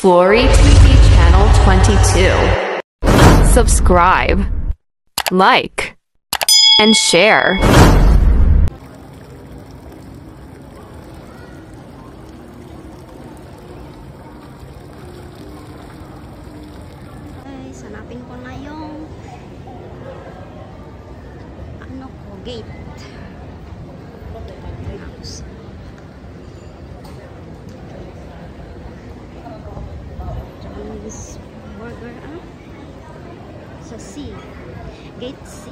Flory TV Channel 22. Subscribe, like, and share. Guys, hanapin ko na yung gate. Chinese burger sa C. Gate C.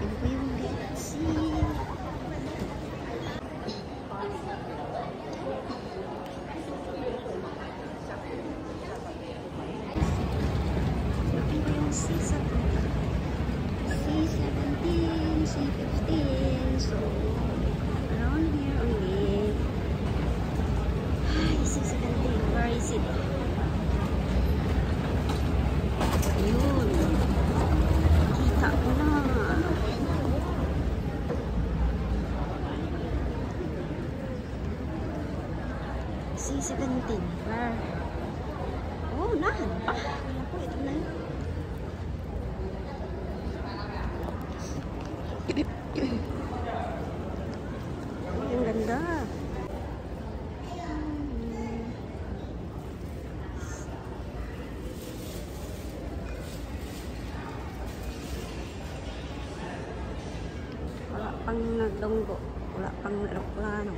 Ano ko yung gate C? C15, so around here only. Ay, C17, where is it? Ayun, kita ko na. C17, where? Oh, nahan pa. Ako, ito na yun. Ang ganda. Wala pang nagdunggo. Wala pang aeroplano.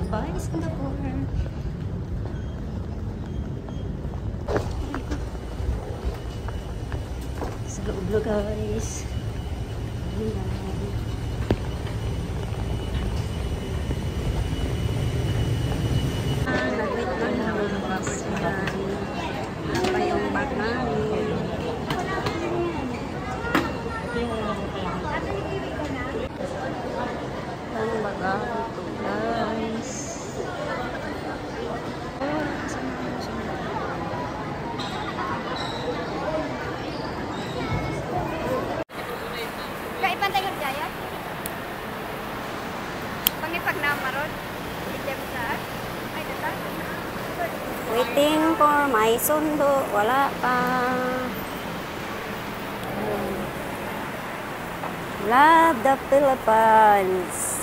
Bye, Singapore. Sa loob na, guys. Nag-wait lang namin ang bus. Apa yung bag namin. Ang baga ito, guys. Kaipantay ko jaya. Pangipag na maron. Ay, data. Waiting for my sundo. Wala pa. Love the Philippines.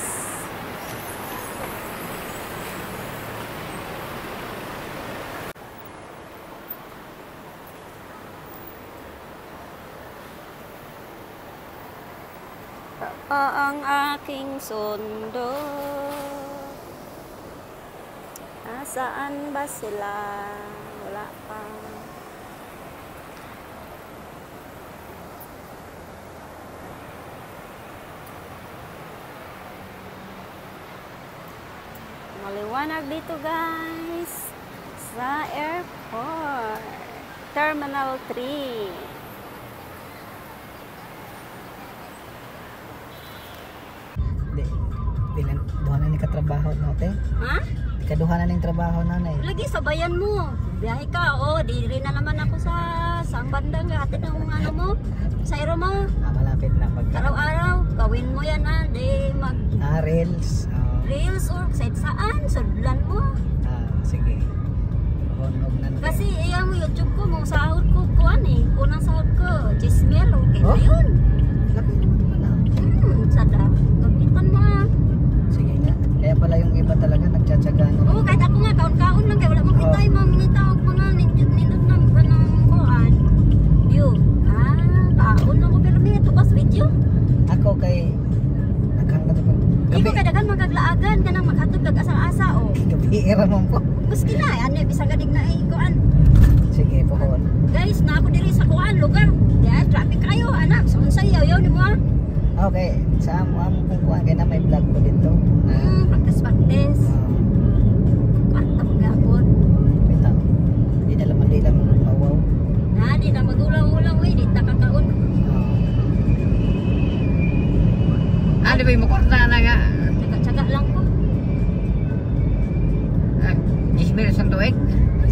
Ang aking sundo. Nasaan ba sila? Wala pa. Maliwanag dito, guys, sa airport. Terminal 3. Duhanan ni katrabaho natin. Ha? Kaduhanan ning trabaho nanay. Lagi sabayan mo. Biyahe ka. Oh, diri na naman ako sa sang bandang hatid ng mga ano mo. Sa iro mo. Malapit na pagka. Araw-araw gawin mo yan ha. Di mag Reels. reels or saan sudlan mo. Sige. Honog na. Kasi iya mo YouTube ko mo sahod ko kuan eh. Unang sahod ko 10,000 okay na yun. Laki naman pala. Sada. Gamitan mo ha. Sige nga. Kaya pala yung iba talaga nagtsatsaga na. Oo, kahit ako nga, kaon-kaon lang, kaya wala mong kitay, mamingita ako mga nindot ng kuhaan. Yun. Kaon lang ko, pero may tukas video. Ako kay naghanggat ako. Ikaw kadagan magaglaagan ka nang maghatod kag asa-asa, o. Gabi mo po. Maski na, ano, bisang gadig na kuhaan. Sige, pohon. Guys, na ako diri sa kuhaan, lugar. Kaya, traffic kayo, anak. So, unsay yaw ni mo, ha? Okay, sa amo kung kuha kaya na may vlog ko dito. Practice. Kwarta mo gapon. Bitaw. Di na laman di lang mawaw. Di na magulang-ulang, di na kakaon. di ba yung makorta na nga? Tsaga lang ko. Gisbel sa tuig.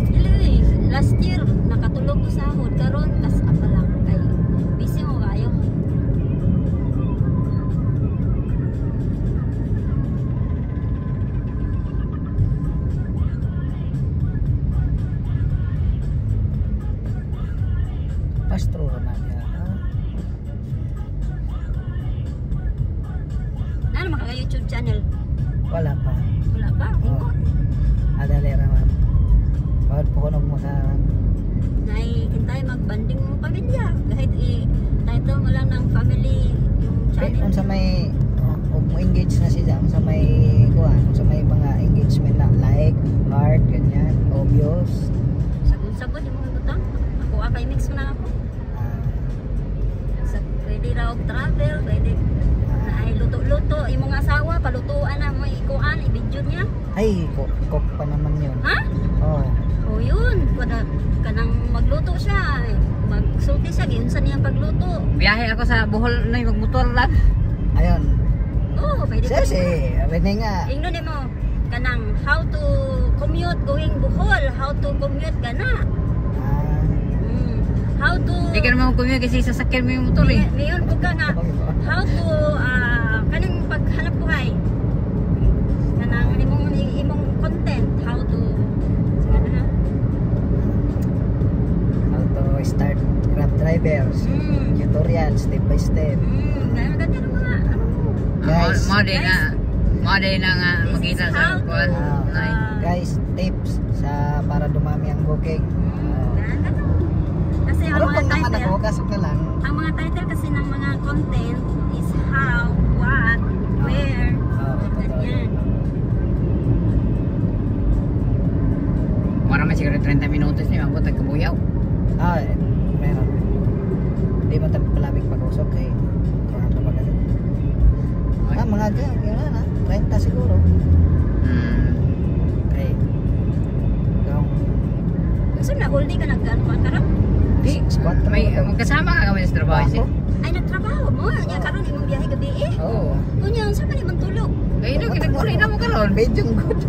Dili, last year nakatulog ko sahod karon kas apa lang kay busy mo kayo. Pastro na niya. Ano maka YouTube channel? Wala pa. Wala pa. Oh. Adali raman. Bawat puhunog mo sa Nay kintay magbanding mo pamilya. Kahit title mo lang ng family yung channel. kung sa may mo engage na siya sa may kuan, sa may mga engagement na like, heart, ganyan, obvious. Sabon-sabon yung mga butang. Ako akay mix mo na ako. Sa pwede raw og travel, pwede na ay luto-luto. Yung mga asawa, palutuan na mo ikuan, i-video niya. Ay, cook pa naman yun. Ha? Oo. O yun, kanang magluto siya. Magsulti siya, giyunsan niya ang pagluto. Biyahe ako sa Bohol na yung magmotor lang. Ayun. Oo, pwede Siya si Rene nga. Ingnon mo, kanang how to commute going Bohol, how to commute ka na. How to... Hindi ka naman kumiyag kasi sasakyan mo yung motor eh. Ngayon po ka nga, how to, kanang paghanap buhay. Kanang imong content, how to, How to start Grab drivers. Tutorial, step by step. ganyan ang mga, Guys. Mga day na nga makita sa kuwan. Guys, tips sa para dumami ang booking. kasi ang Ano mga pang naman title, ako, kasok na lang. ang mga title kasi ng mga content is how, what, where, ganyan. Marami siguro 30 minutos niya mabot ang kabuyaw. Meron. Hindi mo tayo palamig pag-usok kay kurang na magaling. Mga yun na, 30 siguro. Okay. Gawang So na huli ka nagkano ka karap? Di, squat ka may mo. magkasama ka kami sa trabaho eh. Ay nagtrabaho mo, nya karon imong biyahe gabi eh. Oo. Kunya unsa man imong tulog? Eh, ino, kinaguli na mo karon. Medyo good.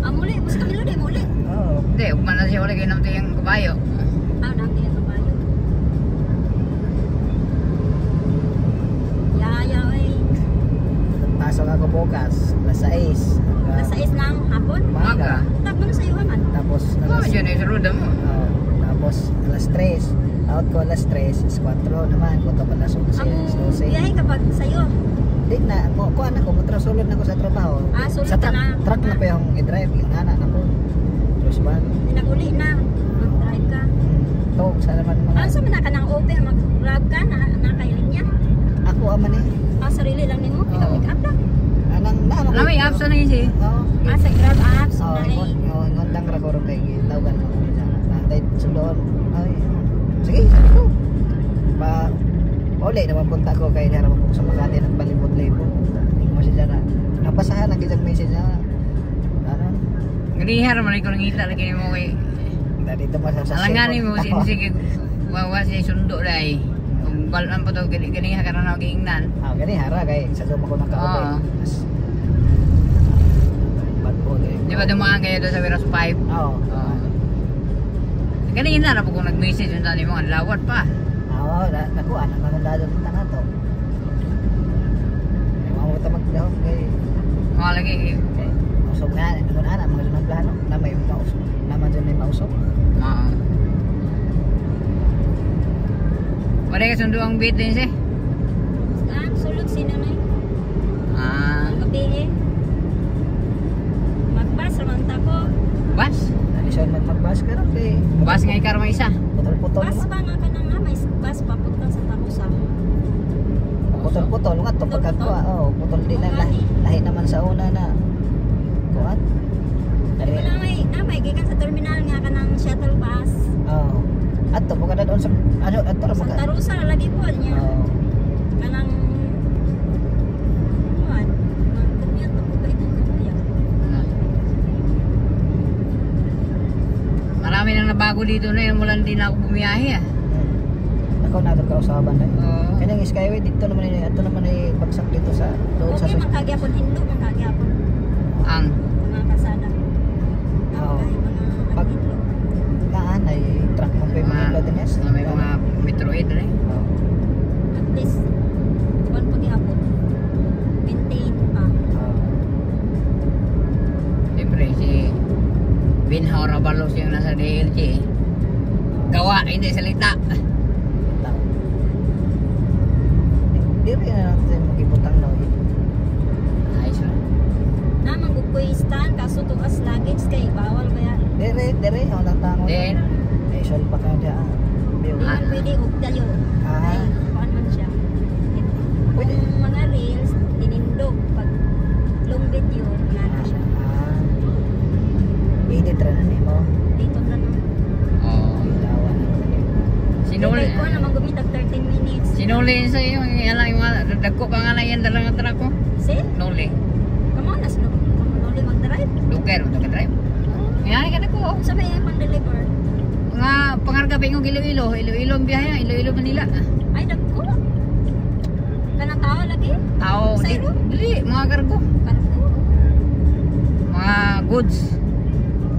Muli, mas kamilo di muli. Oo. Hindi, ugman na siya wala kayo naman yung kabayo. Nang tiyan kabayo. Ya, ay. Pasok ako bukas, alas 6. Nasa is ng hapon. Umaga. Tapos na sa iyo man. Tapos Ano alas dyan eh, sa ruda mo? tapos alas 3. Out ko alas 3, 4 naman. Kuto pa alas 11, Ang 12. biyahe kapag sa iyo. Di na, kuha na ko, matrasulod na ko sa trabaho. Sulod Sa ka na. truck na pa yung i-drive, yung anak na ko. Terus ba? Tinaguli na. Mag-drive ka. Tog, sa naman mga... Asa man na ka ng open mag-grab ka na kay linya. Ako aman eh. Sarili lang nimo. Ikaw Oo. pick up lang. Anang naman Alam mo, yung apps na yun siya. Oo. Sa Grab apps Oo, na ay. ngondang ra ko ron kay tawagan mo ko sana. Nantay sundoon. Ay. Sige, sabi ko. Pa uli naman punta ko kay nara mo sa Makati nagbalibot-libot. Mo siya na. Napasahan ang isang message na. Ano? Ganihar man ikaw nangita lagi mo kay Dito pa sa alanganin mo si sige wawa siya sundo dai. Kung balan pa to ganihar ka na giingnan. Gani hara kay sa suma ko nakaubay. Oo. Bad po eh. Di ba dumaan kayo doon sa Wiras 5? Oo. Ganihar na po kung nag-message yung tani mo, ang lawat pa. Oo, nakuha na maganda doon ta nato. Ay mo ta magdahom kay Mga lagi, kay usok nga ano na mga dunang plano na may mausok. Naman dyan may mausok. wala ka sundo ang bit din siya. Sulod sino na ang gabi eh. Magbas raman ta ko. Bas? Alisyon man magbas ka ron kay Bas nga ikaw may isa. putol-putol. Bas ba nga ka nang may bas papunta sa Tarusa. Putol-putol nga to pagkagkuha. Oo, putol din na lahi naman sa una na. Kuat. Ano na may gikan sa terminal nga ka ng shuttle bus. Oo. Ato mo kada doon sa ano ato ra Sa mga. Tarusa lagi po niya. Oo. Kanang kuan. Commute po ba ito kuya? Marami nang nabago dito na yun, mula hindi na ako bumiyahe ah. Ako na ka usaban na. Oo. Kanyang skyway dito naman ay ato naman ay bagsak dito sa doon sa Nagyapon Hindu, mga kagyapon. Ang Mga kasada. Oo. Ay, mga Pag Hindu. kaan ay truck mo pa yung mga ilo din yes. may mga metroid rin. Oo. At least, kuwan po gyapon. Maintain pa. Oo. Siyempre si Binhaw Rabalos yung nasa DLG eh. Gawa, hindi salita. Tao. Di rin na natin mag-ibutang no. Ayos lang. Namang gukuistan, kaso tuas luggage kay bawal kaya. Dire, ako nang tango. Then, May sol pa ka dyan. Di man pwede og dayo. Ah. Ay, kuan man siya. Pwede. Kung mga reels, tinindog. Pag long video, nga na siya. Edit rin na mo. Dito na no. oh, Ilawan. sinuli. Ko naman gumitag 13 minutes. Sinuli sa iyo, yung mga dagko pa nga na yan dalang truck ko. See? Nuli. Come on, nas no. Nuli mag-drive. Lugar, ito ka drive. Yan ka na ko. Sa may pang-deliver. Nga, pangarga pa yung Iloilo. Iloilo ang biyahe, Iloilo Manila. Ay, nagko. Kanang tao lagi? Tao, Sayro? dili, mga kargo. Kargo. Mga goods.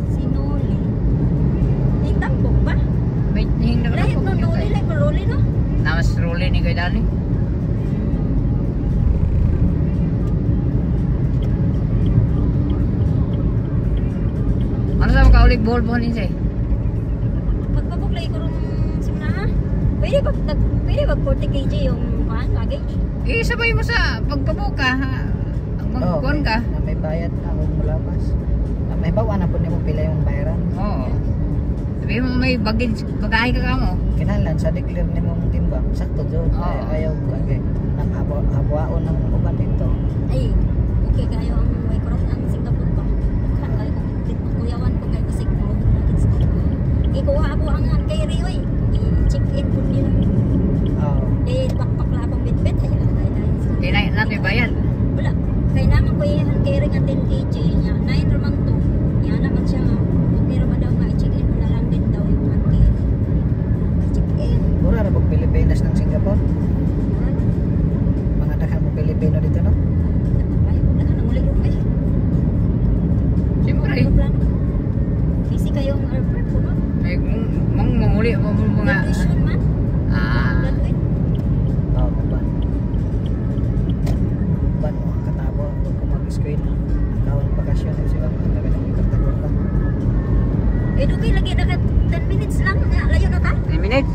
Sinuli. Nitambok ba? May hingda Lahit no, nuli, like ruli no? Namas ruli ni Kuya Dani. Ano sa mga kaulig ball po niya siya? Pagpabuklay ko rin simna. Pwede ba 40 kg yung luggage? Eh, sabay mo sa pagkabuka, ha? Ang magkuhan ka. Na may bayad akong malabas. May bawa na po niya mo pila yung bayaran. Oo. Sabi mo may bagahe ka mo. Kinahanglan sa declare ni mong timbang. Sakto doon. Oo. Ayaw kagay. Nang habuaon ng uban dito. Ay, okay kayo ang way cross ang Singapore pa. Daghan kayo kung kuyawan ko kay bisig mo luggage ko. Ikuha ako ang kay Rioy. I-check in po nila. Oo. Eh, bakbak akong bitbit. Ay, Di na natin bayad. wala. Kaya naman ko yung carrying ang 10 kg niya. 9 naman to. Yan naman siya nga. Okay naman daw nga. I-check in mo na lang din daw yung handke. I-check in. Mura na pag Pilipinas ng Singapore. Mga dahan mo Pilipino dito no? Ay, wala ka nang uli rupay. Siyempre. Busy kayong airport po ba? May mangmuli mo mga... Graduation man. Graduate. Oo, ban. Ban mo ang katabo. Huwag ko mag-screen. Ang tawag ng bakasyon. Sila mo ang talaga ng ikatagod pa. Eh, dugay lagi na 10 minutes lang. Layo na ka? 10 minutes.